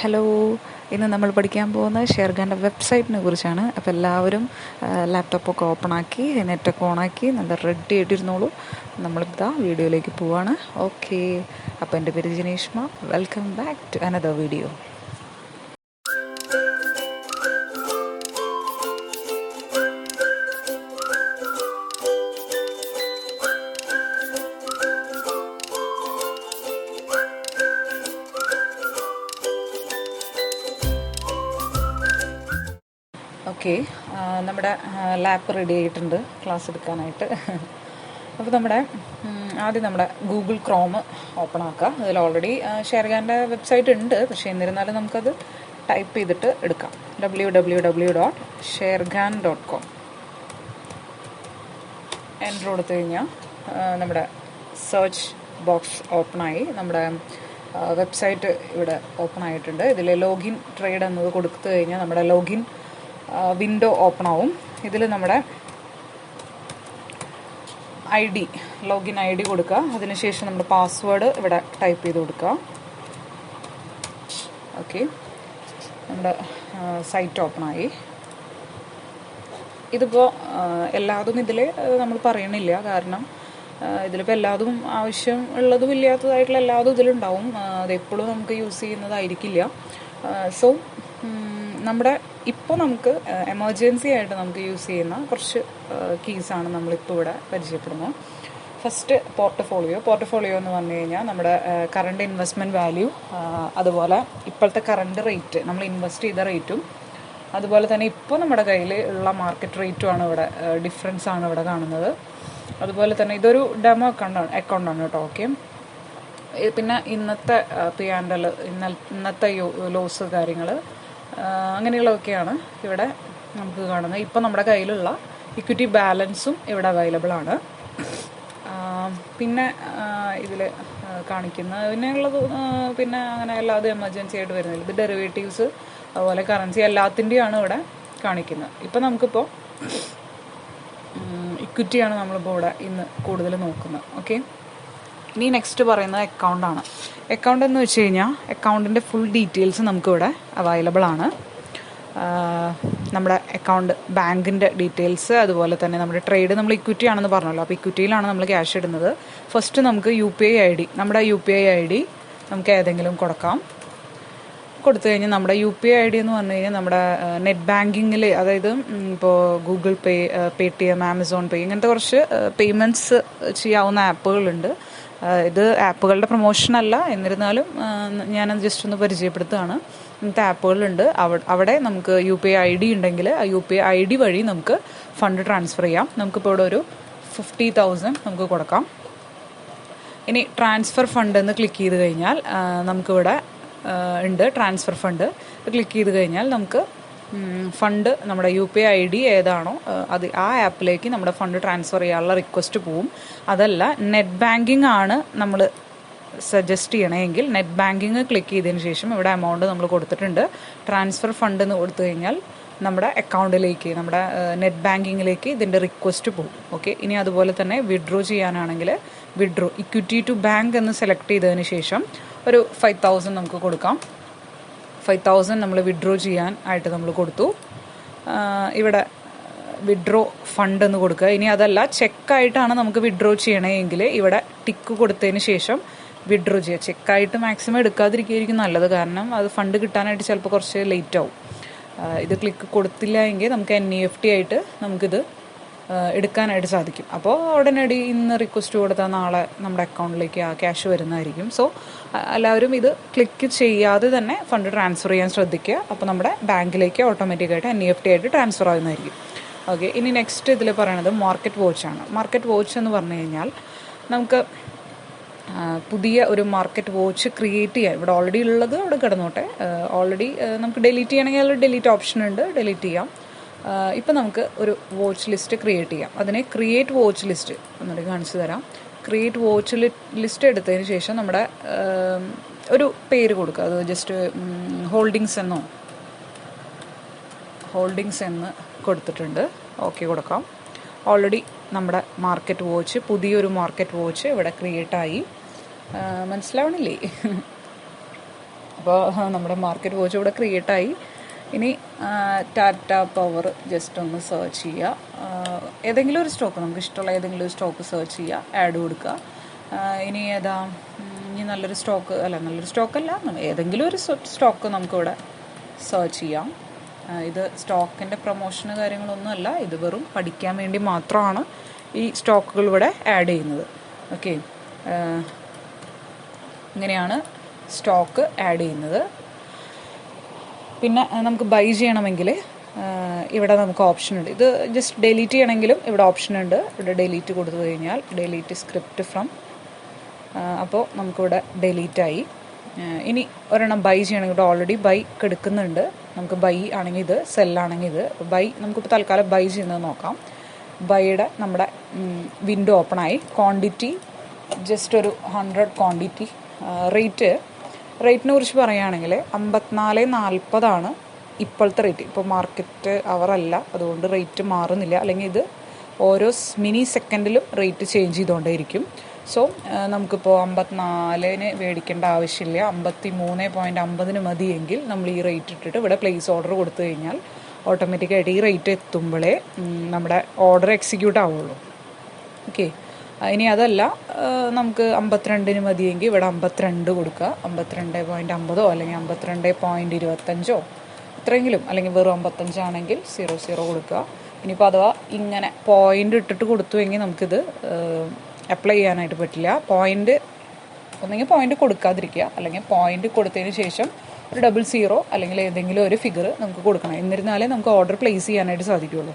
Hello, ഇന്ന് നമ്മൾ പഠിക്കാൻ പോകുന്നത് ഷെയർഖാൻ്റെ വെബ്സൈറ്റിനെ കുറിച്ചാണ്. അപ്പോൾ എല്ലാവരും ലാപ്ടോപ്പൊക്കെ ഓപ്പണാക്കി നെറ്റൊക്കെ ഓണാക്കി നല്ല റെഡി ആയിട്ടിരുന്നോളൂ. നമ്മളിപ്പോൾ വീഡിയോയിലേക്ക് പോവാണ്. ഓക്കെ, അപ്പോൾ എൻ്റെ പേര് Jineshma. Welcome back to another video. Okay, നമ്മുടെ ലാപ്പ് റെഡി ആയിട്ടുണ്ട് ക്ലാസ് എടുക്കാനായിട്ട്. അപ്പോൾ ആദ്യം നമ്മുടെ ഗൂഗിൾ ക്രോം ഓപ്പൺ ആക്കുക. അതിൽ ഓൾറെഡി ഷെയർഖാൻ്റെ വെബ്സൈറ്റ് ഉണ്ട്, പക്ഷേ എന്നിരുന്നാലും നമുക്കത് ടൈപ്പ് ചെയ്തിട്ട് എടുക്കാം. www.sharekhan.com എൻ്റർ കൊടുത്തു കഴിഞ്ഞാൽ നമ്മുടെ സെർച്ച് ബോക്സ് ഓപ്പണായി. നമ്മുടെ വെബ്സൈറ്റ് ഇവിടെ ഓപ്പൺ ആയിട്ടുണ്ട്. ഇതിൽ ലോഗിൻ ട്രേഡ് എന്നത് കൊടുത്തു കഴിഞ്ഞാൽ നമ്മുടെ ലോഗിൻ വിൻഡോ ഓപ്പൺ ആവും. ഇതിൽ നമ്മുടെ ലോഗിൻ ഐ ഡി കൊടുക്കുക. അതിനുശേഷം നമ്മുടെ പാസ്വേഡ് ഇവിടെ ടൈപ്പ് ചെയ്ത് കൊടുക്കുക. ഓക്കെ, നമ്മുടെ സൈറ്റ് ഓപ്പണായി. ഇതിപ്പോൾ എല്ലാതും ഇതിൽ നമ്മൾ പറയണില്ല, കാരണം ഇതിലിപ്പോൾ എല്ലാതും ആവശ്യം ഉള്ളതും ഇല്ലാത്തതായിട്ടുള്ള എല്ലാതും ഇതിലുണ്ടാവും. അതെപ്പോഴും നമുക്ക് യൂസ് ചെയ്യുന്നതായിരിക്കില്ല. സോ നമ്മുടെ ഇപ്പോൾ നമുക്ക് എമർജൻസി ആയിട്ട് നമുക്ക് യൂസ് ചെയ്യുന്ന കുറച്ച് കീസാണ് നമ്മളിപ്പോൾ ഇവിടെ പരിചയപ്പെടുന്നത്. ഫസ്റ്റ് പോർട്ട്ഫോളിയോ എന്ന് പറഞ്ഞു കഴിഞ്ഞാൽ നമ്മുടെ കറണ്ട് ഇൻവെസ്റ്റ്മെൻറ്റ് വാല്യൂ, അതുപോലെ ഇപ്പോഴത്തെ കറണ്ട് റേറ്റ്, നമ്മൾ ഇൻവെസ്റ്റ് ചെയ്ത റേറ്റും, അതുപോലെ തന്നെ ഇപ്പോൾ നമ്മുടെ കയ്യിൽ ഉള്ള മാർക്കറ്റ് റേറ്റുമാണ് ഇവിടെ ഡിഫറൻസ് ആണ് ഇവിടെ കാണുന്നത്. അതുപോലെ തന്നെ ഇതൊരു ഡെമോ അക്കൗണ്ടാണ് കേട്ടോ. ഓക്കെ, പിന്നെ ഇന്നത്തെ P&L, ഇന്നത്തെ ലോസ് കാര്യങ്ങൾ, അങ്ങനെയുള്ളതൊക്കെയാണ് ഇവിടെ നമുക്ക് കാണുന്നത്. ഇപ്പോൾ നമ്മുടെ കയ്യിലുള്ള ഇക്വിറ്റി ബാലൻസും ഇവിടെ അവൈലബിൾ ആണ്. പിന്നെ ഇതിൽ കാണിക്കുന്നത് പിന്നെ അങ്ങനെ എല്ലാതും എമർജൻസി ആയിട്ട് വരുന്നില്ല. ഇത് ഡെറിവേറ്റീവ്സ്, അതുപോലെ കറൻസി, എല്ലാത്തിൻ്റെയാണ് ഇവിടെ കാണിക്കുന്നത്. ഇപ്പോൾ നമുക്കിപ്പോൾ ഇക്വിറ്റിയാണ് നമ്മളിപ്പോൾ ഇവിടെ ഇന്ന് കൂടുതൽ നോക്കുന്നത്. ഓക്കെ, ഇനി നെക്സ്റ്റ് പറയുന്നത് അക്കൗണ്ടാണ്. അക്കൗണ്ട് എന്ന് വെച്ച് കഴിഞ്ഞാൽ അക്കൗണ്ടിൻ്റെ ഫുൾ ഡീറ്റെയിൽസ് നമുക്കിവിടെ അവൈലബിൾ ആണ്. നമ്മുടെ അക്കൗണ്ട്, ബാങ്കിൻ്റെ ഡീറ്റെയിൽസ്, അതുപോലെ തന്നെ നമ്മുടെ ട്രേഡ്, നമ്മൾ ഇക്വിറ്റി ആണെന്ന് പറഞ്ഞല്ലോ. അപ്പോൾ ഇക്വിറ്റിയിലാണ് നമ്മൾ ക്യാഷ് ഇടുന്നത്. ഫസ്റ്റ് നമുക്ക് UPI ID, നമ്മുടെ UPI ID നമുക്ക് ഏതെങ്കിലും കൊടുത്തു കഴിഞ്ഞാൽ നമ്മുടെ UPI ID എന്ന് പറഞ്ഞു കഴിഞ്ഞാൽ നമ്മുടെ നെറ്റ് ബാങ്കിങ്ങിൽ, അതായത് ഇപ്പോൾ ഗൂഗിൾ പേ, Paytm, ആമസോൺ പേ, ഇങ്ങനത്തെ കുറച്ച് പേയ്മെൻറ്റ്സ് ചെയ്യാവുന്ന ആപ്പുകളുണ്ട്. ഇത് ആപ്പുകളുടെ പ്രൊമോഷനല്ല, എന്നിരുന്നാലും ഞാനത് ജസ്റ്റ് ഒന്ന് പരിചയപ്പെടുത്തുകയാണ്. ഇങ്ങനത്തെ ആപ്പുകളുണ്ട്. അവിടെ നമുക്ക് UPI ID ഉണ്ടെങ്കിൽ ആ UPI ID വഴി നമുക്ക് ഫണ്ട് ട്രാൻസ്ഫർ ചെയ്യാം. നമുക്കിപ്പോൾ ഇവിടെ ഒരു 50,000 നമുക്ക് കൊടുക്കാം. ഇനി ട്രാൻസ്ഫർ ഫണ്ട് എന്ന് ക്ലിക്ക് ചെയ്ത് കഴിഞ്ഞാൽ നമുക്കിവിടെ ഉണ്ട് ട്രാൻസ്ഫർ ഫണ്ട്. ക്ലിക്ക് ചെയ്ത് കഴിഞ്ഞാൽ നമുക്ക് ഫണ്ട്, നമ്മുടെ UPI ID ഏതാണോ അത് ആ ആപ്പിലേക്ക് നമ്മുടെ ഫണ്ട് ട്രാൻസ്ഫർ ചെയ്യാനുള്ള റിക്വസ്റ്റ് പോവും. അതല്ല, നെറ്റ് ബാങ്കിങ് ആണ് നമ്മൾ സജസ്റ്റ് ചെയ്യണമെങ്കിൽ നെറ്റ് ബാങ്കിങ് ക്ലിക്ക് ചെയ്തതിന് ശേഷം ഇവിടെ എമൗണ്ട് നമ്മൾ കൊടുത്തിട്ടുണ്ട്. ട്രാൻസ്ഫർ ഫണ്ട് എന്ന് കൊടുത്തു കഴിഞ്ഞാൽ നമ്മുടെ അക്കൗണ്ടിലേക്ക്, നമ്മുടെ നെറ്റ് ബാങ്കിങ്ങിലേക്ക് ഇതിൻ്റെ റിക്വസ്റ്റ് പോകും. ഓക്കെ, ഇനി അതുപോലെ തന്നെ വിഡ്രോ ചെയ്യാനാണെങ്കിൽ ഇക്വിറ്റി ടു ബാങ്ക് എന്ന് സെലക്ട് ചെയ്തതിന് ശേഷം ഒരു 5,000 നമുക്ക് കൊടുക്കാം. 5,000 നമ്മൾ വിഡ്രോ ചെയ്യാൻ ആയിട്ട് നമ്മൾ കൊടുത്തു. ഇവിടെ വിഡ്രോ ഫണ്ട് എന്ന് കൊടുക്കുക. ഇനി അതല്ല, ചെക്കായിട്ടാണ് നമുക്ക് വിഡ്രോ ചെയ്യണമെങ്കിൽ ഇവിടെ ടിക്ക് കൊടുത്തതിന് ശേഷം വിഡ്രോ ചെയ്യുക. ചെക്കായിട്ട് മാക്സിമം എടുക്കാതിരിക്കുകയായിരിക്കും നല്ലത്, കാരണം അത് ഫണ്ട് കിട്ടാനായിട്ട് ചിലപ്പോൾ കുറച്ച് ലേറ്റ് ആവും. ഇത് ക്ലിക്ക് കൊടുത്തില്ല എങ്കിൽ നമുക്ക് NEFT ആയിട്ട് നമുക്കിത് എടുക്കാനായിട്ട് സാധിക്കും. അപ്പോൾ ഉടനടി ഇന്ന് റിക്വസ്റ്റ് കൊടുത്താൽ നാളെ നമ്മുടെ അക്കൗണ്ടിലേക്ക് ആ ക്യാഷ് വരുന്നതായിരിക്കും. സോ എല്ലാവരും ഇത് ക്ലിക്ക് ചെയ്യാതെ തന്നെ ഫണ്ട് ട്രാൻസ്ഫർ ചെയ്യാൻ ശ്രദ്ധിക്കുക. അപ്പോൾ നമ്മുടെ ബാങ്കിലേക്ക് ഓട്ടോമാറ്റിക്കായിട്ട് NEFT ആയിട്ട് ട്രാൻസ്ഫർ ആകുന്നതായിരിക്കും. ഓക്കെ, ഇനി നെക്സ്റ്റ് ഇതിൽ പറയണത് മാർക്കറ്റ് വാച്ചാണ്. മാർക്കറ്റ് വാച്ച് എന്ന് പറഞ്ഞു കഴിഞ്ഞാൽ നമുക്ക് പുതിയ ഒരു മാർക്കറ്റ് വാച്ച് ക്രിയേറ്റ് ചെയ്യാം. ഇവിടെ ഓൾറെഡി ഉള്ളത് അവിടെ കിടന്നോട്ടെ. ഓൾറെഡി നമുക്ക് ഡിലീറ്റ് ചെയ്യണമെങ്കിൽ അതിൽ ഡിലീറ്റ് ഓപ്ഷൻ ഉണ്ട്, ഡിലീറ്റ് ചെയ്യാം. ഇപ്പം നമുക്ക് ഒരു വാച്ച് ലിസ്റ്റ് ക്രിയേറ്റ് ചെയ്യാം. അതിനെ ക്രിയേറ്റ് വാച്ച് ലിസ്റ്റ് ഒന്നുകൂടി കാണിച്ചു തരാം. ക്രിയേറ്റ് വാച്ച് ലിസ്റ്റ് എടുത്തതിന് ശേഷം നമ്മുടെ ഒരു പേര് കൊടുക്കുക. അത് ജസ്റ്റ് ഹോൾഡിങ്സ് എന്ന് കൊടുത്തിട്ടുണ്ട്. ഓക്കെ കൊടുക്കാം. ഓൾറെഡി നമ്മുടെ മാർക്കറ്റ് വാച്ച്, പുതിയൊരു മാർക്കറ്റ് വാച്ച് ഇവിടെ ക്രിയേറ്റ് ആയി. മനസ്സിലാവണില്ലേ? അപ്പോൾ നമ്മുടെ മാർക്കറ്റ് വാച്ച് ഇവിടെ ക്രിയേറ്റ് ആയി. ഇനി ടാറ്റ പവർ ജസ്റ്റ് ഒന്ന് സെർച്ച് ചെയ്യുക. ഏതെങ്കിലും ഒരു സ്റ്റോക്ക്, നമുക്ക് ഇഷ്ടമുള്ള ഏതെങ്കിലും ഒരു സ്റ്റോക്ക് സെർച്ച് ചെയ്യുക, ആഡ് കൊടുക്കുക. ഇനി ഇനി നല്ലൊരു സ്റ്റോക്കല്ല, ഏതെങ്കിലും ഒരു സ്റ്റോക്ക് നമുക്കിവിടെ സെർച്ച് ചെയ്യാം. ഇത് സ്റ്റോക്കിൻ്റെ പ്രൊമോഷന് കാര്യങ്ങളൊന്നുമല്ല, ഇത് വെറും പഠിക്കാൻ വേണ്ടി മാത്രമാണ് ഈ സ്റ്റോക്കുകൾ ഇവിടെ ആഡ് ചെയ്യുന്നത്. ഓക്കെ, ഇങ്ങനെയാണ് സ്റ്റോക്ക് ആഡ് ചെയ്യുന്നത്. പിന്നെ നമുക്ക് ബൈ ചെയ്യണമെങ്കിൽ ഇവിടെ നമുക്ക് ഓപ്ഷൻ ഉണ്ട്. ഇത് ജസ്റ്റ് ഡിലീറ്റ് ചെയ്യണമെങ്കിലും ഇവിടെ ഓപ്ഷൻ ഉണ്ട്. ഇവിടെ ഡിലീറ്റ് കൊടുത്തു കഴിഞ്ഞാൽ ഡിലീറ്റ് സ്ക്രിപ്റ്റ് ഫ്രം, അപ്പോൾ നമുക്കിവിടെ ഡിലീറ്റ് ആയി. ഇനി ഒരെണ്ണം ബൈ ചെയ്യണമെങ്കിൽ ഇവിടെ ഓൾറെഡി ബൈ എടുക്കുന്നുണ്ട്. നമുക്ക് ബൈ ആണെങ്കിൽ ഇത്, സെല്ലാണെങ്കിൽ ഇത്. ബൈ നമുക്കിപ്പോൾ തൽക്കാലം ബൈ ചെയ്യുന്നത് നോക്കാം. ബൈയുടെ നമ്മുടെ വിൻഡോ ഓപ്പൺ ആയി. ക്വാണ്ടിറ്റി ജസ്റ്റ് ഒരു 100 ക്വാണ്ടിറ്റി. റേറ്റിനെ കുറിച്ച് പറയുകയാണെങ്കിൽ 54.40 ഇപ്പോഴത്തെ റേറ്റ്. ഇപ്പോൾ മാർക്കറ്റ് അവറല്ല, അതുകൊണ്ട് റേറ്റ് മാറുന്നില്ല. അല്ലെങ്കിൽ ഇത് ഓരോ മിനി സെക്കൻഡിലും റേറ്റ് ചേഞ്ച് ചെയ്തുകൊണ്ടേയിരിക്കും. സോ നമുക്കിപ്പോൾ 54 മേടിക്കേണ്ട ആവശ്യമില്ല, 53.50 മതിയെങ്കിൽ നമ്മൾ ഈ റേറ്റ് ഇട്ടിട്ട് ഇവിടെ പ്ലേസ് ഓർഡർ കൊടുത്തു കഴിഞ്ഞാൽ ഓട്ടോമാറ്റിക്കായിട്ട് ഈ റേറ്റ് എത്തുമ്പോഴേ നമ്മുടെ ഓർഡർ എക്സിക്യൂട്ട് ആവുള്ളൂ. ഓക്കെ, ഇനി അതല്ല നമുക്ക് 52 മതിയെങ്കിൽ ഇവിടെ 52 കൊടുക്കുക. 52.50 അല്ലെങ്കിൽ 52.25 ഇത്രയെങ്കിലും, അല്ലെങ്കിൽ വെറും 55 ആണെങ്കിൽ 00 കൊടുക്കുക. ഇനിയിപ്പോൾ അഥവാ ഇങ്ങനെ പോയിന്റ് ഇട്ടിട്ട് കൊടുത്തുവെങ്കിൽ നമുക്കിത് അപ്ലൈ ചെയ്യാനായിട്ട് പറ്റില്ല. ഒന്നെങ്കിൽ പോയിന്റ് കൊടുക്കാതിരിക്കുക, അല്ലെങ്കിൽ പോയിന്റ് കൊടുത്തതിന് ശേഷം ഒരു 00 അല്ലെങ്കിൽ ഏതെങ്കിലും ഒരു ഫിഗർ നമുക്ക് കൊടുക്കണം. എന്നിരുന്നാലേ നമുക്ക് ഓർഡർ പ്ലേസ് ചെയ്യാനായിട്ട് സാധിക്കുകയുള്ളൂ.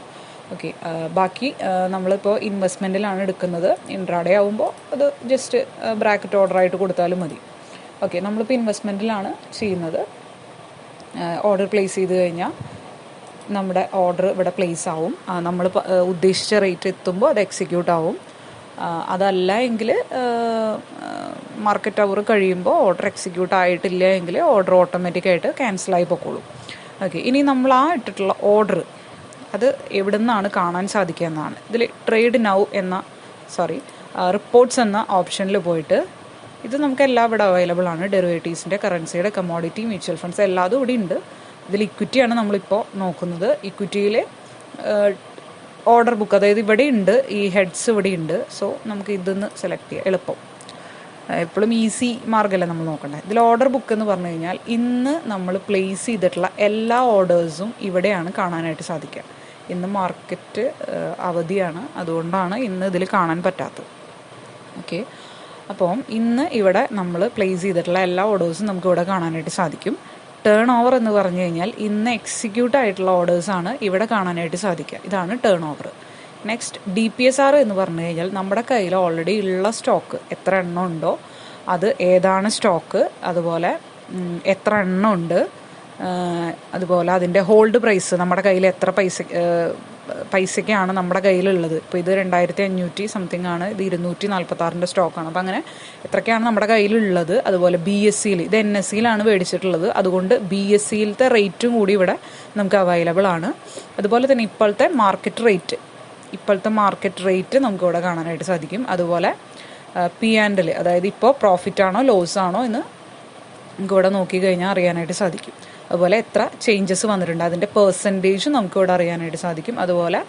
ഓക്കെ, ബാക്കി നമ്മളിപ്പോൾ ഇൻവെസ്റ്റ്മെൻറ്റിലാണ് എടുക്കുന്നത്. ഇൻട്രാഡേ ആകുമ്പോൾ അത് ജസ്റ്റ് ബ്രാക്കറ്റ് ഓർഡറായിട്ട് കൊടുത്താലും മതി. ഓക്കെ, നമ്മളിപ്പോൾ ഇൻവെസ്റ്റ്മെൻറ്റിലാണ് ചെയ്യുന്നത്. ഓർഡർ പ്ലേസ് ചെയ്ത് കഴിഞ്ഞാൽ നമ്മുടെ ഓർഡർ ഇവിടെ പ്ലേസ് ആവും. നമ്മൾ ഉദ്ദേശിച്ച റേറ്റ് എത്തുമ്പോൾ അത് എക്സിക്യൂട്ട് ആവും. അതല്ല എങ്കിൽ മാർക്കറ്റ് അവർ കഴിയുമ്പോൾ ഓർഡർ എക്സിക്യൂട്ട് ആയിട്ടില്ല എങ്കിൽ ഓർഡർ ഓട്ടോമാറ്റിക്കായിട്ട് ക്യാൻസലായി പൊക്കോളും. ഓക്കെ, ഇനി നമ്മൾ ഇട്ടിട്ടുള്ള ഓർഡർ അത് എവിടെ നിന്നാണ് കാണാൻ സാധിക്കുക എന്നാണ്. ഇതിൽ ട്രേഡ് നൗ റിപ്പോർട്ട്സ് എന്ന ഓപ്ഷനിൽ പോയിട്ട് ഇത് നമുക്ക് എല്ലാം ഇവിടെ അവൈലബിൾ ആണ്. ഡെറിവേറ്റീവ്സിൻ്റെ, കറൻസിയുടെ, കമ്മോഡിറ്റി, മ്യൂച്വൽ ഫണ്ട്സ് എല്ലാതും ഇവിടെ ഉണ്ട്. ഇതിൽ ഇക്വിറ്റിയാണ് നമ്മളിപ്പോൾ നോക്കുന്നത്. ഇക്വിറ്റിയിൽ ഓർഡർ ബുക്ക്, അതായത് ഇവിടെ ഉണ്ട്, ഈ ഹെഡ്സ് ഇവിടെ ഉണ്ട്. സോ നമുക്ക് ഇതൊന്ന് സെലക്ട് ചെയ്യാം, എളുപ്പം. എപ്പോഴും ഈസി മാർഗ്ഗമല്ലേ നമ്മൾ നോക്കണ്ടേ. ഇതിൽ ഓർഡർ ബുക്ക് എന്ന് പറഞ്ഞു കഴിഞ്ഞാൽ ഇന്ന് നമ്മൾ പ്ലേസ് ചെയ്തിട്ടുള്ള എല്ലാ ഓർഡേഴ്സും ഇവിടെയാണ് കാണാനായിട്ട് സാധിക്കുക. ഇന്ന് മാർക്കറ്റ് അവധിയാണ്, അതുകൊണ്ടാണ് ഇന്ന് ഇതിൽ കാണാൻ പറ്റാത്തത്. ഓക്കെ, അപ്പം ഇന്ന് ഇവിടെ നമ്മൾ പ്ലേസ് ചെയ്തിട്ടുള്ള എല്ലാ ഓർഡേഴ്സും നമുക്ക് ഇവിടെ കാണാനായിട്ട് സാധിക്കും. ടേൺ ഓവർ എന്ന് പറഞ്ഞു കഴിഞ്ഞാൽ ഇന്ന് എക്സിക്യൂട്ട് ആയിട്ടുള്ള ഓർഡേഴ്സാണ് ഇവിടെ കാണാനായിട്ട് സാധിക്കുക. ഇതാണ് ടേൺ ഓവർ. നെക്സ്റ്റ് DPSR എന്ന് പറഞ്ഞു കഴിഞ്ഞാൽ നമ്മുടെ കയ്യിൽ ഓൾറെഡി ഉള്ള സ്റ്റോക്ക് എത്ര എണ്ണം ഉണ്ടോ അത് ഏതാണ് സ്റ്റോക്ക്, അതുപോലെ എത്ര എണ്ണം ഉണ്ട്, അതുപോലെ അതിൻ്റെ ഹോൾഡ് പ്രൈസ്, നമ്മുടെ കയ്യിൽ എത്ര പൈസയ്ക്കാണ് നമ്മുടെ കയ്യിലുള്ളത്. ഇപ്പോൾ ഇത് 2500 സംതിങ് ആണ്, ഇത് 246 സ്റ്റോക്കാണ്. അപ്പോൾ അങ്ങനെ എത്രയ്ക്കാണ് നമ്മുടെ കയ്യിലുള്ളത്. അതുപോലെ BSEയിൽ, ഇത് NSEയിലാണ് മേടിച്ചിട്ടുള്ളത്, അതുകൊണ്ട് BSEയിലത്തെ റേറ്റും കൂടി ഇവിടെ നമുക്ക് അവൈലബിൾ ആണ്. അതുപോലെ തന്നെ ഇപ്പോഴത്തെ മാർക്കറ്റ് റേറ്റ് നമുക്ക് ഇവിടെ കാണാനായിട്ട് സാധിക്കും. അതുപോലെ P&L, അതായത് ഇപ്പോൾ പ്രോഫിറ്റ് ആണോ ലോസ് ആണോ എന്ന് നമുക്ക് ഇവിടെ നോക്കിക്കഴിഞ്ഞാൽ അറിയാനായിട്ട് സാധിക്കും. അതുപോലെ എത്ര ചേഞ്ചസ് വന്നിട്ടുണ്ട് അതിൻ്റെ പെർസെൻറ്റേജ് നമുക്ക് ഇവിടെ അറിയാനായിട്ട് സാധിക്കും. അതുപോലെ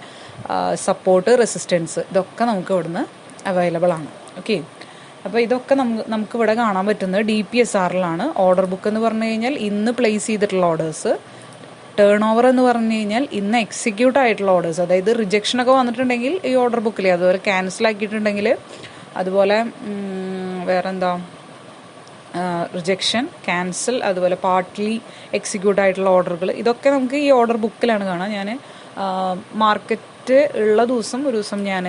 സപ്പോർട്ട്, റെസിസ്റ്റൻസ്, ഇതൊക്കെ നമുക്ക് ഇവിടുന്ന് അവൈലബിൾ ആണ്. ഓക്കെ, അപ്പോൾ ഇതൊക്കെ നമുക്കിവിടെ കാണാൻ പറ്റുന്നത് DPSRലാണ്. ഓർഡർ ബുക്ക് എന്ന് പറഞ്ഞു കഴിഞ്ഞാൽ ഇന്ന് പ്ലേസ് ചെയ്തിട്ടുള്ള ഓർഡേഴ്സ്. ടേൺ ഓവർ എന്ന് പറഞ്ഞു കഴിഞ്ഞാൽ ഇന്ന് എക്സിക്യൂട്ട് ആയിട്ടുള്ള ഓർഡേഴ്സ്, അതായത് റിജക്ഷനൊക്കെ വന്നിട്ടുണ്ടെങ്കിൽ ഈ ഓർഡർ ബുക്കിൽ, അതുപോലെ ക്യാൻസൽ ആക്കിയിട്ടുണ്ടെങ്കിൽ, അതുപോലെ വേറെന്താ, റിജക്ഷൻ, ക്യാൻസൽ, അതുപോലെ പാർട്ട്ലി എക്സിക്യൂട്ട് ആയിട്ടുള്ള ഓർഡറുകൾ, ഇതൊക്കെ നമുക്ക് ഈ ഓർഡർ ബുക്കിലാണ് കാണാം. ഞാൻ മാർക്കറ്റ് ഉള്ള ഒരു ദിവസം ഞാൻ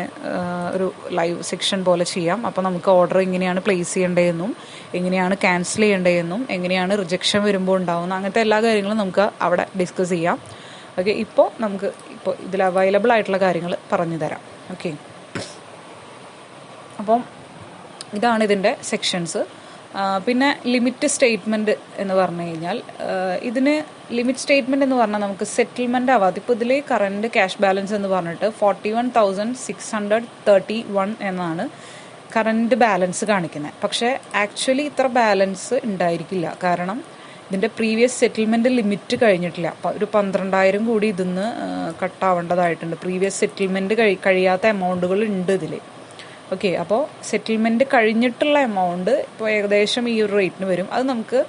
ഒരു ലൈവ് സെക്ഷൻ പോലെ ചെയ്യാം. അപ്പോൾ നമുക്ക് ഓർഡർ എങ്ങനെയാണ് പ്ലേസ് ചെയ്യേണ്ടതെന്നും എങ്ങനെയാണ് ക്യാൻസൽ ചെയ്യേണ്ടതെന്നും എങ്ങനെയാണ് റിജക്ഷൻ വരുമ്പോൾ ഉണ്ടാകുന്ന അങ്ങനത്തെ എല്ലാ കാര്യങ്ങളും നമുക്ക് അവിടെ ഡിസ്കസ് ചെയ്യാം. ഓക്കെ, ഇപ്പോൾ ഇതിൽ അവൈലബിൾ ആയിട്ടുള്ള കാര്യങ്ങൾ പറഞ്ഞു തരാം. ഓക്കെ, അപ്പം ഇതാണ് ഇതിൻ്റെ സെക്ഷൻസ്. പിന്നെ ലിമിറ്റ് സ്റ്റേറ്റ്മെൻറ്റ് എന്ന് പറഞ്ഞു കഴിഞ്ഞാൽ ഇതിന് ലിമിറ്റ് സ്റ്റേറ്റ്മെൻറ്റ് എന്ന് പറഞ്ഞാൽ നമുക്ക് സെറ്റിൽമെൻറ്റ് ആവാതെ, ഇപ്പോൾ ഇതിൽ കറൻറ്റ് ക്യാഷ് ബാലൻസ് എന്ന് പറഞ്ഞിട്ട് 41,631 എന്നാണ് കറൻറ്റ് ബാലൻസ് കാണിക്കുന്നത്. പക്ഷേ ആക്ച്വലി ഇത്ര ബാലൻസ് ഉണ്ടായിരിക്കില്ല. കാരണം ഇതിൻ്റെ പ്രീവിയസ് സെറ്റിൽമെൻറ്റ് ലിമിറ്റ് കഴിഞ്ഞിട്ടില്ല. അപ്പോൾ ഒരു 12,000 കൂടി ഇതിന്ന് കട്ടാവേണ്ടതായിട്ടുണ്ട്. പ്രീവിയസ് സെറ്റിൽമെൻറ്റ് കഴിയാത്ത എമൗണ്ടുകൾ ഉണ്ട് ഇതിൽ. ഓക്കെ, അപ്പോൾ സെറ്റിൽമെൻറ്റ് കഴിഞ്ഞിട്ടുള്ള എമൗണ്ട് ഇപ്പോൾ ഏകദേശം ഈ ഒരു റേറ്റിന് വരും. അത് നമുക്ക്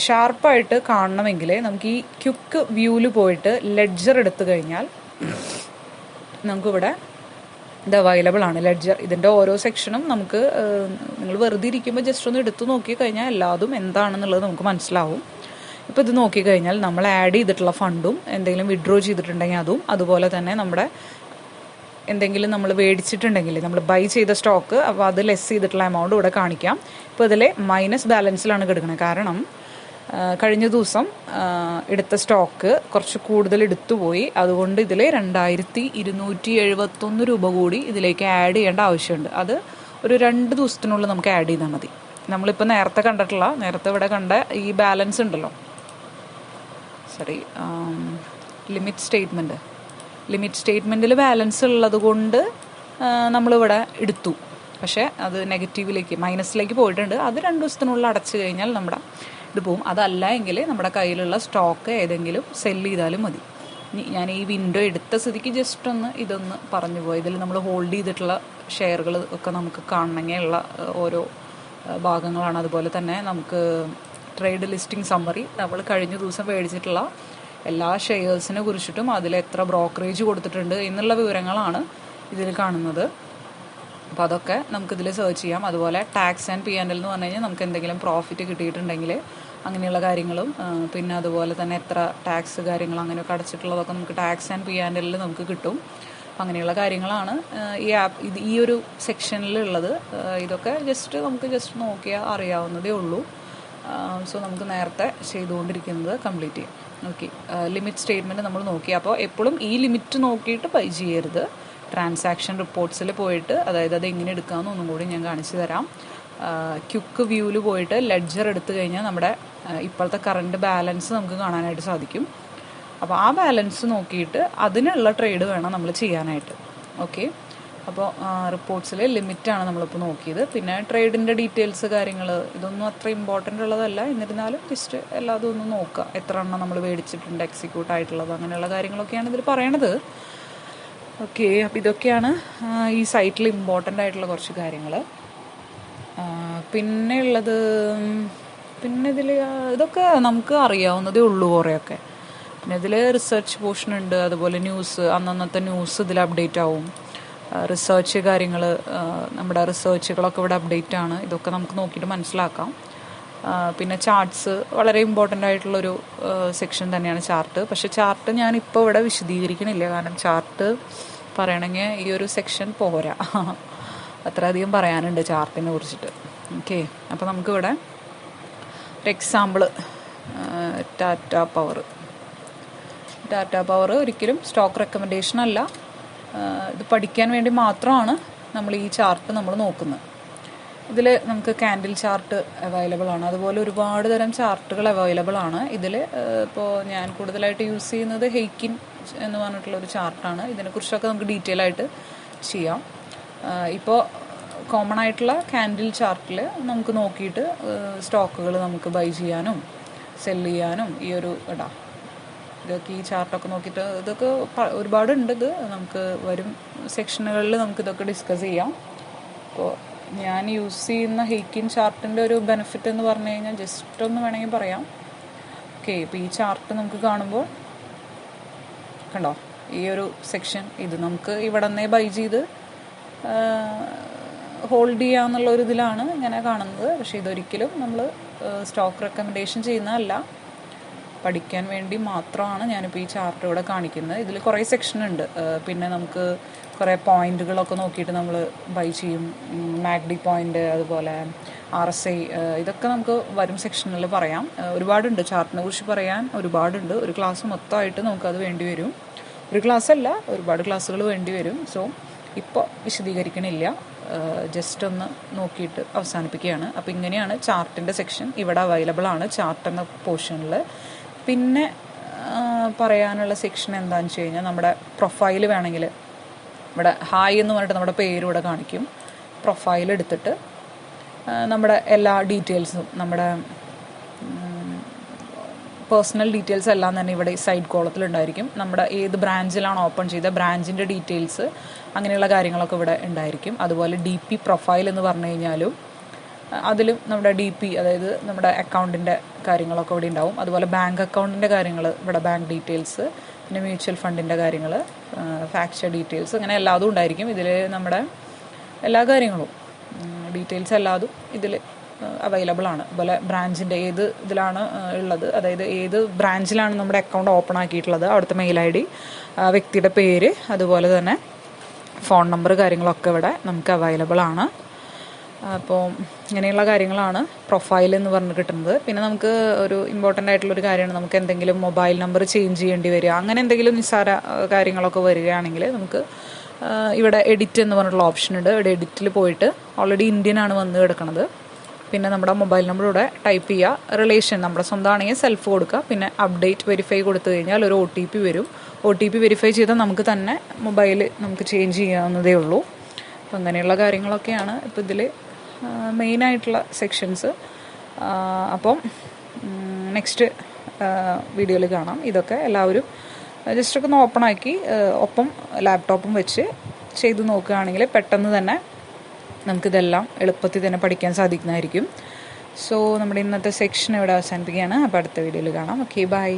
ഷാർപ്പായിട്ട് കാണണമെങ്കിൽ നമുക്ക് ഈ ക്വിക്ക് വ്യൂവിൽ പോയിട്ട് ലെഡ്ജർ എടുത്തു കഴിഞ്ഞാൽ നമുക്കിവിടെ ഇത് അവൈലബിൾ ആണ് ലെഡ്ജർ. ഇതിൻ്റെ ഓരോ സെക്ഷനും നമുക്ക് നിങ്ങൾ വെറുതെ ഇരിക്കുമ്പോൾ ജസ്റ്റ് ഒന്ന് എടുത്തു നോക്കി കഴിഞ്ഞാൽ എല്ലാതും എന്താണെന്നുള്ളത് നമുക്ക് മനസ്സിലാവും. ഇപ്പോൾ ഇത് നോക്കിക്കഴിഞ്ഞാൽ നമ്മൾ ആഡ് ചെയ്തിട്ടുള്ള ഫണ്ടും എന്തെങ്കിലും വിഡ്രോ ചെയ്തിട്ടുണ്ടെങ്കിൽ അതും, അതുപോലെ തന്നെ നമ്മുടെ എന്തെങ്കിലും നമ്മൾ മേടിച്ചിട്ടുണ്ടെങ്കിൽ നമ്മൾ ബൈ ചെയ്ത സ്റ്റോക്ക്, അപ്പോൾ അത് ലെസ് ചെയ്തിട്ടുള്ള എമൗണ്ട് ഇവിടെ കാണിക്കാം. ഇപ്പോൾ ഇതിൽ മൈനസ് ബാലൻസിലാണ് കിടക്കുന്നത്. കാരണം കഴിഞ്ഞ ദിവസം എടുത്ത സ്റ്റോക്ക് കുറച്ച് കൂടുതൽ എടുത്തുപോയി. അതുകൊണ്ട് ഇതിൽ 2,271 രൂപ കൂടി ഇതിലേക്ക് ആഡ് ചെയ്യേണ്ട ആവശ്യമുണ്ട്. അത് ഒരു 2 ദിവസത്തിനുള്ളിൽ നമുക്ക് ആഡ് ചെയ്താൽ മതി. നമ്മളിപ്പോൾ നേരത്തെ ഇവിടെ കണ്ട ഈ ബാലൻസ് ഉണ്ടല്ലോ, ലിമിറ്റ് സ്റ്റേറ്റ്മെൻറ്റിൽ ബാലൻസ് ഉള്ളത് കൊണ്ട് നമ്മളിവിടെ എടുത്തു. പക്ഷേ അത് നെഗറ്റീവിലേക്ക് മൈനസിലേക്ക് പോയിട്ടുണ്ട്. അത് 2 ദിവസത്തിനുള്ളിൽ അടച്ചു കഴിഞ്ഞാൽ നമ്മുടെ ഇത് പോവും. അതല്ല എങ്കിൽ നമ്മുടെ കയ്യിലുള്ള സ്റ്റോക്ക് ഏതെങ്കിലും സെല്ല് ചെയ്താലും മതി. ഞാൻ ഈ വിൻഡോ എടുത്ത സ്ഥിതിക്ക് ജസ്റ്റ് ഒന്ന് ഇതൊന്ന് പറഞ്ഞു പോയി. ഇതിൽ നമ്മൾ ഹോൾഡ് ചെയ്തിട്ടുള്ള ഷെയറുകൾ ഒക്കെ നമുക്ക് കാണണമെങ്കിലുള്ള ഓരോ ഭാഗങ്ങളാണ്. അതുപോലെ തന്നെ നമുക്ക് ട്രേഡ് ലിസ്റ്റിംഗ് സമ്മറി, നമ്മൾ കഴിഞ്ഞ ദിവസം മേടിച്ചിട്ടുള്ള എല്ലാ ഷെയർസിനെ കുറിച്ചിട്ടും അതിൽ എത്ര ബ്രോക്കറേജ് കൊടുത്തിട്ടുണ്ട് എന്നുള്ള വിവരങ്ങളാണ് ഇതിൽ കാണുന്നത്. അപ്പോൾ അതൊക്കെ നമുക്കിതിൽ സെർച്ച് ചെയ്യാം. അതുപോലെ ടാക്സ് ആൻഡ് P&L എന്ന് പറഞ്ഞു കഴിഞ്ഞാൽ നമുക്ക് എന്തെങ്കിലും പ്രോഫിറ്റ് കിട്ടിയിട്ടുണ്ടെങ്കിൽ അങ്ങനെയുള്ള കാര്യങ്ങളും, പിന്നെ അതുപോലെ തന്നെ എത്ര ടാക്സ് കാര്യങ്ങൾ അങ്ങനെയൊക്കെ അടച്ചിട്ടുള്ളതൊക്കെ നമുക്ക് ടാക്സ് ആൻഡ് P&L നമുക്ക് കിട്ടും. അങ്ങനെയുള്ള കാര്യങ്ങളാണ് ഈ ഒരു സെക്ഷനിലുള്ളത്. ഇതൊക്കെ നമുക്ക് ജസ്റ്റ് നോക്കിയാൽ അറിയാവുന്നതേ ഉള്ളൂ. സോ നമുക്ക് നേരത്തെ ചെയ്തുകൊണ്ടിരിക്കുന്നത് കംപ്ലീറ്റ് ചെയ്യാം. ഓക്കെ, ലിമിറ്റ് സ്റ്റേറ്റ്മെൻറ്റ് നമ്മൾ നോക്കി. അപ്പോൾ എപ്പോഴും ഈ ലിമിറ്റ് നോക്കിയിട്ട് ബൈ ചെയ്യരുത്. ട്രാൻസാക്ഷൻ റിപ്പോർട്ട്സിൽ പോയിട്ട്, അതായത് അത് എങ്ങനെ എടുക്കാമെന്ന് ഒന്നും കൂടി ഞാൻ കാണിച്ചു തരാം. ക്വിക്ക് വ്യൂവിൽ പോയിട്ട് ലെഡ്ജർ എടുത്തു കഴിഞ്ഞാൽ നമ്മുടെ ഇപ്പോഴത്തെ കറണ്ട് ബാലൻസ് നമുക്ക് കാണാനായിട്ട് സാധിക്കും. അപ്പോൾ ആ ബാലൻസ് നോക്കിയിട്ട് അതിനുള്ള ട്രേഡ് വേണം നമ്മൾ ചെയ്യാനായിട്ട്. ഓക്കെ, അപ്പോൾ റിപ്പോർട്ട്സിൽ ലിമിറ്റാണ് നമ്മളിപ്പോൾ നോക്കിയത്. പിന്നെ ട്രേഡിൻ്റെ ഡീറ്റെയിൽസ് കാര്യങ്ങൾ ഇതൊന്നും അത്ര ഇമ്പോർട്ടൻ്റ് ഉള്ളതല്ല. എന്നിരുന്നാലും ജസ്റ്റ് എല്ലാതും ഒന്ന് നോക്കുക. എത്ര എണ്ണം നമ്മൾ മേടിച്ചിട്ടുണ്ട്, എക്സിക്യൂട്ട് ആയിട്ടുള്ളത്, അങ്ങനെയുള്ള കാര്യങ്ങളൊക്കെയാണ് ഇതിൽ പറയണത്. ഓക്കെ, അപ്പോൾ ഇതൊക്കെയാണ് ഈ സൈറ്റിൽ ഇമ്പോർട്ടൻ്റ് ആയിട്ടുള്ള കുറച്ച് കാര്യങ്ങൾ. പിന്നെ ഉള്ളത്, പിന്നെ ഇതിൽ ഇതൊക്കെ നമുക്ക് അറിയാവുന്നതേ ഉള്ളൂ കുറേയൊക്കെ. പിന്നെ ഇതിൽ റിസർച്ച് പോർഷൻ ഉണ്ട്. അതുപോലെ ന്യൂസ്, അന്നന്നത്തെ ന്യൂസ് ഇതിൽ അപ്ഡേറ്റ് ആവും. റിസർച്ച് കാര്യങ്ങൾ, നമ്മുടെ റിസർച്ചുകളൊക്കെ ഇവിടെ അപ്ഡേറ്റ് ആണ്. ഇതൊക്കെ നമുക്ക് നോക്കിയിട്ട് മനസ്സിലാക്കാം. പിന്നെ ചാർട്ട്സ് വളരെ ഇമ്പോർട്ടൻ്റ് ആയിട്ടുള്ളൊരു സെക്ഷൻ തന്നെയാണ് ചാർട്ട്. പക്ഷെ ചാർട്ട് ഞാനിപ്പോൾ ഇവിടെ വിശദീകരിക്കണില്ല. കാരണം ചാർട്ട് പറയണമെങ്കിൽ ഈ ഒരു സെക്ഷൻ പോരാ, അത്രയധികം പറയാനുണ്ട് ചാർട്ടിനെ കുറിച്ചിട്ട്. ഓക്കെ, അപ്പോൾ നമുക്കിവിടെ ഒരു എക്സാമ്പിൾ, ടാറ്റ പവർ ഒരിക്കലും സ്റ്റോക്ക് റെക്കമെൻഡേഷൻ അല്ല. ഇത് പഠിക്കാൻ വേണ്ടി മാത്രമാണ് നമ്മൾ ഈ ചാർട്ട് നമ്മൾ നോക്കുന്നത്. ഇതിൽ നമുക്ക് ക്യാൻഡിൽ ചാർട്ട് അവൈലബിൾ ആണ്. അതുപോലെ ഒരുപാട് തരം ചാർട്ടുകൾ അവൈലബിൾ ആണ് ഇതിൽ. ഇപ്പോൾ ഞാൻ കൂടുതലായിട്ട് യൂസ് ചെയ്യുന്നത് ഹെയ്ക്കിൻ എന്ന് പറഞ്ഞിട്ടുള്ളൊരു ചാർട്ടാണ്. ഇതിനെക്കുറിച്ചൊക്കെ നമുക്ക് ഡീറ്റെയിൽ ആയിട്ട് ചെയ്യാം. ഇപ്പോൾ കോമൺ ആയിട്ടുള്ള ക്യാൻഡിൽ ചാർട്ടിൽ നമുക്ക് നോക്കിയിട്ട് സ്റ്റോക്കുകൾ നമുക്ക് ബൈ ചെയ്യാനും സെല് ചെയ്യാനും ഈ ഒരു ഇതൊക്കെ ഈ ചാർട്ടൊക്കെ നോക്കിയിട്ട് ഇതൊക്കെ ഒരുപാടുണ്ട്. ഇത് നമുക്ക് വരും സെക്ഷനുകളിൽ നമുക്കിതൊക്കെ ഡിസ്കസ് ചെയ്യാം. അപ്പോൾ ഞാൻ യൂസ് ചെയ്യുന്ന ഹെയ്ക്കിൻ ചാർട്ടിൻ്റെ ഒരു ബെനിഫിറ്റ് എന്ന് പറഞ്ഞു കഴിഞ്ഞാൽ ജസ്റ്റ് ഒന്ന് വേണമെങ്കിൽ പറയാം. ഓക്കെ, ഇപ്പോൾ ഈ ചാർട്ട് നമുക്ക് കാണുമ്പോൾ കണ്ടോ, ഈ ഒരു സെക്ഷൻ ഇത് നമുക്ക് ഇവിടെ നിന്നേ ബൈ ചെയ്ത് ഹോൾഡ് ചെയ്യാന്നുള്ള ഒരു ഇതിലാണ് ഇങ്ങനെ കാണുന്നത്. പക്ഷേ ഇതൊരിക്കലും നമ്മൾ സ്റ്റോക്ക് റെക്കമെൻഡേഷൻ ചെയ്യുന്നതല്ല, പഠിക്കാൻ വേണ്ടി മാത്രമാണ് ഞാനിപ്പോൾ ഈ ചാർട്ട് ഇവിടെ കാണിക്കുന്നത്. ഇതിൽ കുറേ സെക്ഷൻ ഉണ്ട്. പിന്നെ നമുക്ക് കുറേ പോയിന്റുകളൊക്കെ നോക്കിയിട്ട് നമ്മൾ ബൈ ചെയ്യും. മാഗ്ഡി പോയിന്റ്, അതുപോലെ RSI, ഇതൊക്കെ നമുക്ക് വരും സെക്ഷനിൽ പറയാം. ഒരുപാടുണ്ട് ചാർട്ടിനെ കുറിച്ച് പറയാൻ, ഒരുപാടുണ്ട്. ഒരു ക്ലാസ് മൊത്തമായിട്ട് നമുക്കത് വേണ്ടി വരും. ഒരു ക്ലാസ് അല്ല, ഒരുപാട് ക്ലാസ്സുകൾ വേണ്ടി വരും. സോ ഇപ്പോൾ വിശദീകരിക്കണില്ല, ജസ്റ്റ് ഒന്ന് നോക്കിയിട്ട് അവസാനിപ്പിക്കുകയാണ്. അപ്പോൾ ഇങ്ങനെയാണ് ചാർട്ടിൻ്റെ സെക്ഷൻ ഇവിടെ അവൈലബിൾ ആണ്, ചാർട്ട് എന്ന പോർഷനിൽ. പിന്നെ പറയാനുള്ള സെക്ഷൻ എന്താണെന്ന് വെച്ച് കഴിഞ്ഞാൽ, നമ്മുടെ പ്രൊഫൈൽ വേണമെങ്കിൽ ഇവിടെ ഹായ് എന്ന് പറഞ്ഞിട്ട് നമ്മുടെ പേര് ഇവിടെ കാണിക്കും. പ്രൊഫൈൽ എടുത്തിട്ട് നമ്മുടെ എല്ലാ ഡീറ്റെയിൽസും, നമ്മുടെ പേഴ്സണൽ ഡീറ്റെയിൽസ് എല്ലാം തന്നെ ഇവിടെ സൈഡ് കോളത്തിലുണ്ടായിരിക്കും. നമ്മുടെ ഏത് ബ്രാഞ്ചിലാണ് ഓപ്പൺ ചെയ്ത ബ്രാഞ്ചിൻ്റെ ഡീറ്റെയിൽസ് അങ്ങനെയുള്ള കാര്യങ്ങളൊക്കെ ഇവിടെ ഉണ്ടായിരിക്കും. അതുപോലെ DP പ്രൊഫൈൽ എന്ന് പറഞ്ഞു കഴിഞ്ഞാലും അതിലും നമ്മുടെ DP, അതായത് നമ്മുടെ അക്കൗണ്ടിൻ്റെ കാര്യങ്ങളൊക്കെ ഇവിടെ ഉണ്ടാവും. അതുപോലെ ബാങ്ക് അക്കൗണ്ടിൻ്റെ കാര്യങ്ങൾ ഇവിടെ, ബാങ്ക് ഡീറ്റെയിൽസ്, പിന്നെ മ്യൂച്വൽ ഫണ്ടിൻ്റെ കാര്യങ്ങൾ, ഫാക്ചർ ഡീറ്റെയിൽസ്, അങ്ങനെ എല്ലാതും ഉണ്ടായിരിക്കും. ഇതിൽ നമ്മുടെ എല്ലാ കാര്യങ്ങളും ഡീറ്റെയിൽസ് എല്ലാതും ഇതിൽ അവൈലബിൾ ആണ്. അതുപോലെ ബ്രാഞ്ചിൻ്റെ ഏത് ഇതിലാണ് ഉള്ളത്, അതായത് ഏത് ബ്രാഞ്ചിലാണ് നമ്മുടെ അക്കൗണ്ട് ഓപ്പൺ ആക്കിയിട്ടുള്ളത്, അവിടുത്തെ മെയിൽ ID, വ്യക്തിയുടെ പേര്, അതുപോലെ തന്നെ ഫോൺ നമ്പർ കാര്യങ്ങളൊക്കെ ഇവിടെ നമുക്ക് അവൈലബിൾ ആണ്. അപ്പോൾ ഇങ്ങനെയുള്ള കാര്യങ്ങളാണ് പ്രൊഫൈൽ എന്ന് പറഞ്ഞ് കിട്ടുന്നത്. പിന്നെ നമുക്ക് ഒരു ഇമ്പോർട്ടൻ്റ് ആയിട്ടുള്ളൊരു കാര്യമാണ്, നമുക്ക് എന്തെങ്കിലും മൊബൈൽ നമ്പർ ചേഞ്ച് ചെയ്യേണ്ടി വരിക, അങ്ങനെ എന്തെങ്കിലും നിസ്സാര കാര്യങ്ങളൊക്കെ വരികയാണെങ്കിൽ നമുക്ക് ഇവിടെ എഡിറ്റ് എന്ന് പറഞ്ഞിട്ടുള്ള ഓപ്ഷൻ ഉണ്ട്. ഇവിടെ എഡിറ്റിൽ പോയിട്ട് ഓൾറെഡി ഇന്ത്യൻ ആണ് വന്ന് കിടക്കുന്നത്. പിന്നെ നമ്മുടെ മൊബൈൽ നമ്പർ ഇവിടെ ടൈപ്പ് ചെയ്യുക, റിലേഷൻ നമ്മുടെ സ്വന്തമാണെങ്കിൽ സെൽഫ് കൊടുക്കുക, പിന്നെ അപ്ഡേറ്റ് വെരിഫൈ കൊടുത്തു കഴിഞ്ഞാൽ ഒരു OTP വരും. OTP വെരിഫൈ ചെയ്താൽ നമുക്ക് തന്നെ മൊബൈൽ നമുക്ക് ചേഞ്ച് ചെയ്യാവുന്നതേ ഉള്ളൂ. അപ്പോൾ അങ്ങനെയുള്ള കാര്യങ്ങളൊക്കെയാണ് ഇപ്പോൾ ഇതിൽ മെയിനായിട്ടുള്ള സെക്ഷൻസ്. അപ്പം നെക്സ്റ്റ് വീഡിയോയിൽ കാണാം. ഇതൊക്കെ എല്ലാവരും ജസ്റ്റൊക്കെ ഒന്ന് ഓപ്പൺ ആക്കി ഒപ്പം ലാപ്ടോപ്പും വെച്ച് ചെയ്ത് നോക്കുകയാണെങ്കിൽ പെട്ടെന്ന് തന്നെ നമുക്കിതെല്ലാം എളുപ്പത്തിൽ തന്നെ പഠിക്കാൻ സാധിക്കുന്നതായിരിക്കും. സോ നമ്മുടെ ഇന്നത്തെ സെക്ഷൻ ഇവിടെ അവസാനിപ്പിക്കുകയാണ്. അപ്പോൾ അടുത്ത വീഡിയോയിൽ കാണാം. Okay, by.